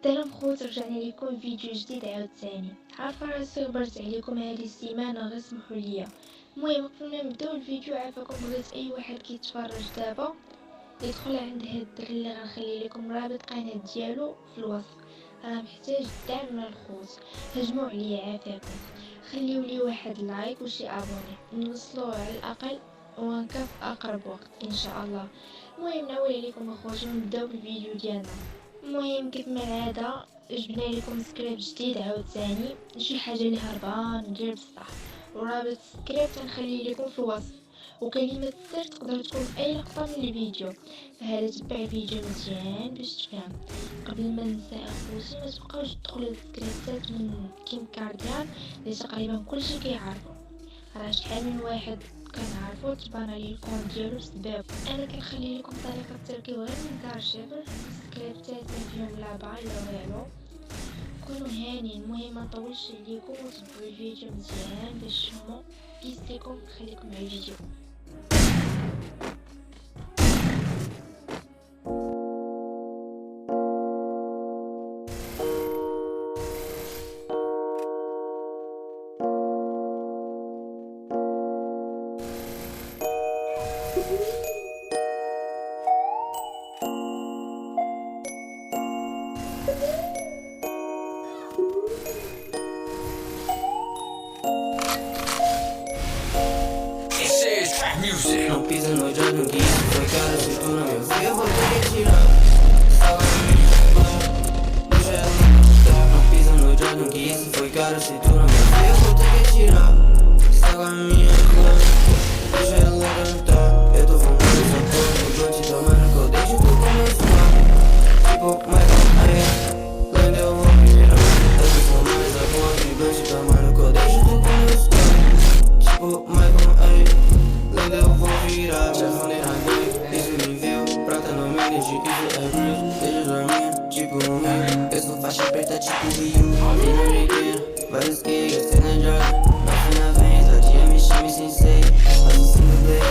سلام خوت، رجعنا لكم فيديو جديد عاوتاني. عارفه راسي غبرت عليكم هذه السيمانه، غير سمحوا ليا. المهم قبل ما نبداو الفيديو، عافاكم بغيت اي واحد كيتفرج دابا يدخل عند هاد الدري اللي غنخلي لكم رابط قناه ديالو في الوصف. راه محتاج الدعم من الخوت، هجموا عليا عافاكم. خليو لي واحد لايك وشي ابوني نوصلوا على الاقل 1K في اقرب وقت ان شاء الله. المهم نعول عليكم اخوات ونبداو بالفيديو ديالنا. المهم كيف ما العاده جبنا لكم سكريبت جديد عاوتاني، شي حاجه اللي هربان ندير بصح، ورابط سكريبت نخلي لكم في الوصف، وكلمه السر تقدر تكون في اي لقطه من الفيديو. فهذا تبع الفيديو مزيان باش تفهم. قبل ما ننسى اخوتي، ما تبقاوش تدخلوا للسكريبتات من كيم كارديان اللي تقريبا كلشي كيعرفو. راه شحال من واحد كنعرفو تبان لي الكونت ديالو بسبب انا كنخلي لكم طريقه التركيب غير من دار الشبر. سكريبتات ما فيهم لا باي لا والو، كونوا هانين. المهم ما نطولش عليكم وتبعوا الفيديو مزيان باش تفهموا. كيستيكم خليكم مع الفيديو. Não pisa no jardim que isso foi cara. Se tu não me ouvir eu vou ter que tirar. Não pisa no jardim que isso foi cara. Se tu não me ouvir eu vou ter que tirar. Água minha clã, deixa ela cantar. Eu tô fumando essa porra, eu vou te tomando que eu deixo tu começar. Tipo Michael, aí, lendo eu vou virar. Eu tô fumando essa porra, eu vou te tomando que eu deixo tu começar. Tipo Michael, aí, lendo eu vou virar. Já falei na gangue, isso me viu. Prata no mini, isso é real. Deixa dormir, tipo um mini. Eu sou faixa preta, tipo Rio. E na brigueira, vários gigas, cena de joga. Na fina vem, tua tia me chama e sensei. Faço 5 play,